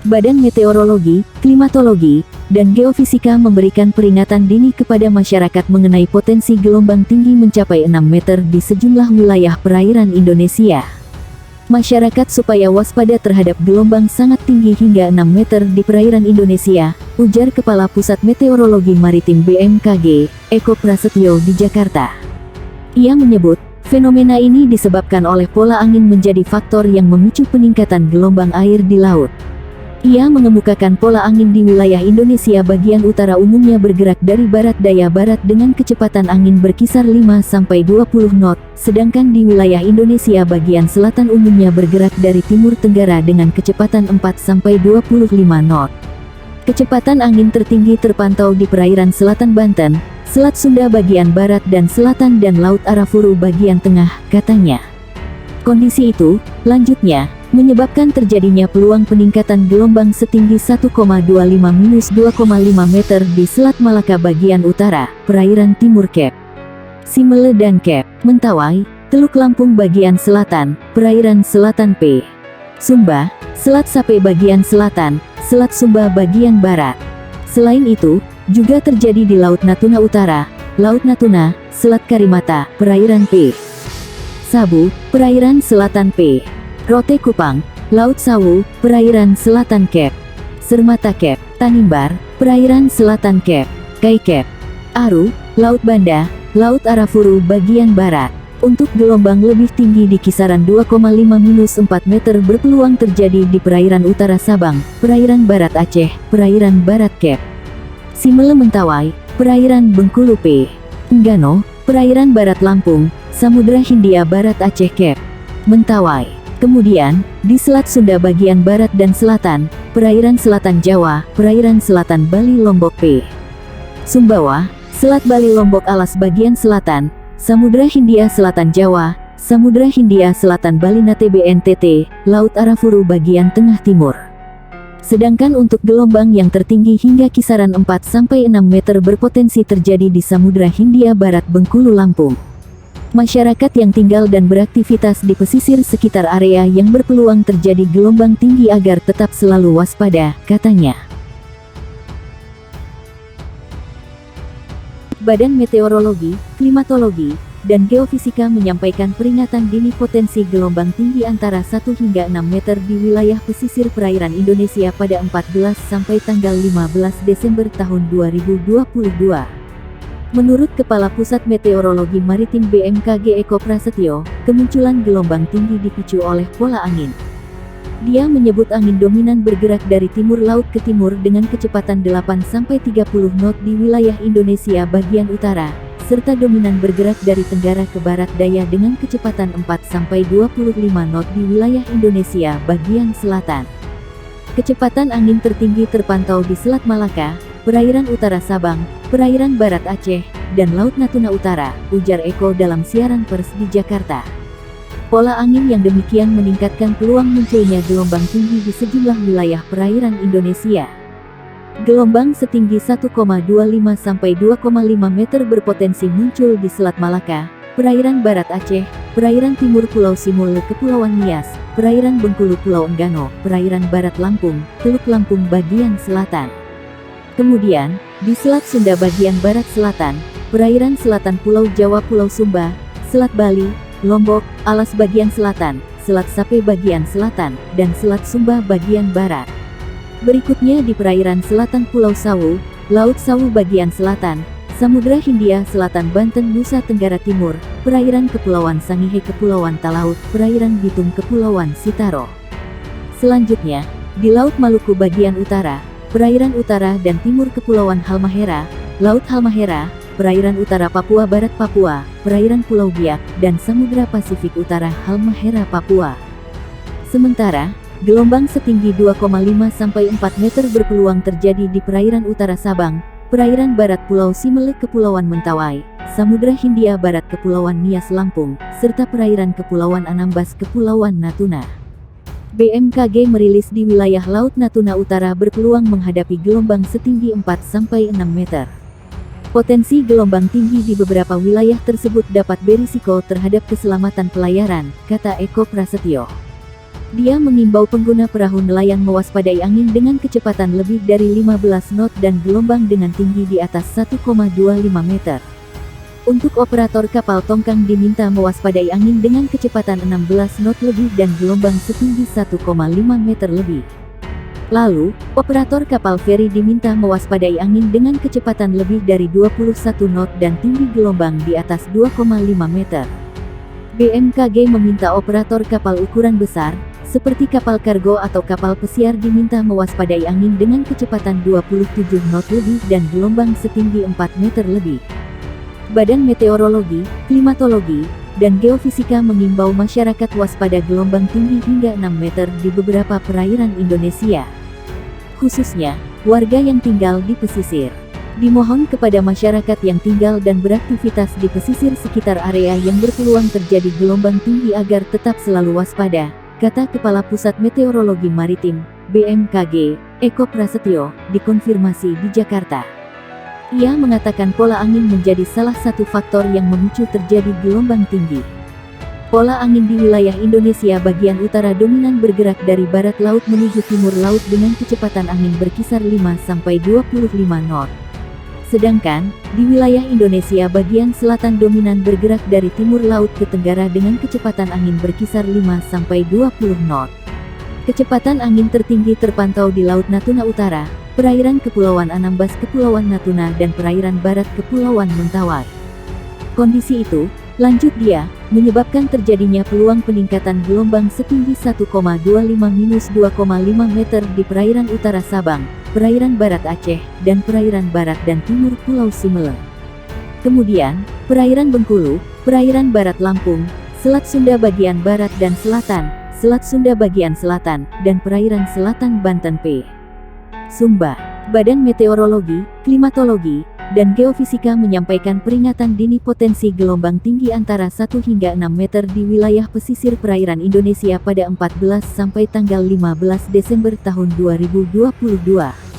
Badan Meteorologi, Klimatologi, dan Geofisika memberikan peringatan dini kepada masyarakat mengenai potensi gelombang tinggi mencapai 6 meter di sejumlah wilayah perairan Indonesia. Masyarakat supaya waspada terhadap gelombang sangat tinggi hingga 6 meter di perairan Indonesia, ujar Kepala Pusat Meteorologi Maritim BMKG, Eko Prasetyo di Jakarta. Ia menyebut, fenomena ini disebabkan oleh pola angin menjadi faktor yang memicu peningkatan gelombang air di laut. Ia mengemukakan pola angin di wilayah Indonesia bagian utara umumnya bergerak dari barat daya barat dengan kecepatan angin berkisar 5-20 knot, sedangkan di wilayah Indonesia bagian selatan umumnya bergerak dari timur tenggara dengan kecepatan 4-25 knot. Kecepatan angin tertinggi terpantau di perairan selatan Banten, Selat Sunda bagian barat dan selatan dan Laut Arafuru bagian tengah, katanya. Kondisi itu, lanjutnya, menyebabkan terjadinya peluang peningkatan gelombang setinggi 1,25-2,5 meter di Selat Malaka bagian utara, perairan timur Kep Simele dan Kep Mentawai, Teluk Lampung bagian selatan, perairan selatan P Sumba, Selat Sape bagian selatan, Selat Sumba bagian barat. Selain itu, juga terjadi di Laut Natuna Utara, Laut Natuna, Selat Karimata, perairan P Sabu, perairan selatan P Rote Kupang, Laut Sawu, perairan selatan Kep Sermata Kep Tanimbar, perairan selatan Kep Kai Kep Aru, Laut Banda, Laut Arafuru bagian barat. Untuk gelombang lebih tinggi di kisaran 2,5-4 meter berpeluang terjadi di perairan utara Sabang, perairan barat Aceh, perairan barat Kep Simele Mentawai, perairan Bengkulu P Enggano, perairan barat Lampung, Samudra Hindia barat Aceh Kep Mentawai. Kemudian, di Selat Sunda bagian barat dan selatan, perairan selatan Jawa, perairan selatan Bali Lombok P Sumbawa, Selat Bali Lombok Alas bagian selatan, Samudra Hindia selatan Jawa, Samudra Hindia selatan Bali Natebe NTT, Laut Arafuru bagian tengah timur. Sedangkan untuk gelombang yang tertinggi hingga kisaran 4-6 meter berpotensi terjadi di Samudra Hindia Barat Bengkulu Lampung. Masyarakat yang tinggal dan beraktivitas di pesisir sekitar area yang berpeluang terjadi gelombang tinggi agar tetap selalu waspada, katanya. Badan Meteorologi, Klimatologi, dan Geofisika menyampaikan peringatan dini potensi gelombang tinggi antara 1 hingga 6 meter di wilayah pesisir perairan Indonesia pada 14 sampai tanggal 15 Desember tahun 2022. Menurut Kepala Pusat Meteorologi Maritim BMKG Eko Prasetyo, kemunculan gelombang tinggi dipicu oleh pola angin. Dia menyebut angin dominan bergerak dari timur laut ke timur dengan kecepatan 8-30 knot di wilayah Indonesia bagian utara, serta dominan bergerak dari tenggara ke barat daya dengan kecepatan 4-25 knot di wilayah Indonesia bagian selatan. Kecepatan angin tertinggi terpantau di Selat Malaka, perairan utara Sabang, perairan barat Aceh, dan Laut Natuna Utara, ujar Eko dalam siaran pers di Jakarta. Pola angin yang demikian meningkatkan peluang munculnya gelombang tinggi di sejumlah wilayah perairan Indonesia. Gelombang setinggi 1,25 sampai 2,5 meter berpotensi muncul di Selat Malaka, perairan barat Aceh, perairan timur Pulau Simule Kepulauan Nias, perairan Bengkulu Pulau Enggano, perairan barat Lampung, Teluk Lampung bagian selatan. Kemudian, di Selat Sunda bagian barat selatan, perairan selatan Pulau Jawa Pulau Sumba, Selat Bali, Lombok, Alas bagian selatan, Selat Sape bagian selatan, dan Selat Sumba bagian barat. Berikutnya di perairan selatan Pulau Sawu, Laut Sawu bagian selatan, Samudra Hindia Selatan Banten Nusa Tenggara Timur, perairan Kepulauan Sangihe Kepulauan Talaut, perairan Bitung Kepulauan Sitaro. Selanjutnya, di Laut Maluku bagian utara, perairan utara dan timur Kepulauan Halmahera, Laut Halmahera, perairan utara Papua Barat Papua, perairan Pulau Biak, dan Samudra Pasifik Utara Halmahera Papua. Sementara, gelombang setinggi 2,5 sampai 4 meter berpeluang terjadi di perairan utara Sabang, perairan barat Pulau Simele Kepulauan Mentawai, Samudra Hindia Barat Kepulauan Nias Lampung, serta perairan Kepulauan Anambas Kepulauan Natuna. BMKG merilis di wilayah Laut Natuna Utara berpeluang menghadapi gelombang setinggi 4 sampai 6 meter. Potensi gelombang tinggi di beberapa wilayah tersebut dapat berisiko terhadap keselamatan pelayaran, kata Eko Prasetyo. Dia mengimbau pengguna perahu nelayan mewaspadai angin dengan kecepatan lebih dari 15 knot dan gelombang dengan tinggi di atas 1,25 meter. Untuk operator kapal tongkang diminta mewaspadai angin dengan kecepatan 16 knot lebih dan gelombang setinggi 1,5 meter lebih. Lalu, operator kapal feri diminta mewaspadai angin dengan kecepatan lebih dari 21 knot dan tinggi gelombang di atas 2,5 meter. BMKG meminta operator kapal ukuran besar, seperti kapal kargo atau kapal pesiar diminta mewaspadai angin dengan kecepatan 27 knot lebih dan gelombang setinggi 4 meter lebih. Badan Meteorologi, Klimatologi, dan Geofisika mengimbau masyarakat waspada gelombang tinggi hingga 6 meter di beberapa perairan Indonesia. Khususnya, warga yang tinggal di pesisir. Dimohon kepada masyarakat yang tinggal dan beraktivitas di pesisir sekitar area yang berpeluang terjadi gelombang tinggi agar tetap selalu waspada, kata Kepala Pusat Meteorologi Maritim, BMKG, Eko Prasetyo, dikonfirmasi di Jakarta. Ia mengatakan pola angin menjadi salah satu faktor yang memicu terjadi gelombang tinggi. Pola angin di wilayah Indonesia bagian utara dominan bergerak dari barat laut menuju timur laut dengan kecepatan angin berkisar 5-25 knot. Sedangkan, di wilayah Indonesia bagian selatan dominan bergerak dari timur laut ke tenggara dengan kecepatan angin berkisar 5-20 knot. Kecepatan angin tertinggi terpantau di Laut Natuna Utara, perairan Kepulauan Anambas Kepulauan Natuna dan perairan barat Kepulauan Mentawai. Kondisi itu, lanjut dia, menyebabkan terjadinya peluang peningkatan gelombang setinggi 1,25-2,5 meter di perairan utara Sabang, perairan barat Aceh, dan perairan barat dan timur Pulau Simele. Kemudian, perairan Bengkulu, perairan barat Lampung, Selat Sunda bagian barat dan selatan, Selat Sunda bagian selatan, dan perairan selatan Banten P. Sumba. Badan Meteorologi, Klimatologi, dan Geofisika menyampaikan peringatan dini potensi gelombang tinggi antara 1 hingga 6 meter di wilayah pesisir perairan Indonesia pada 14 sampai tanggal 15 Desember tahun 2022.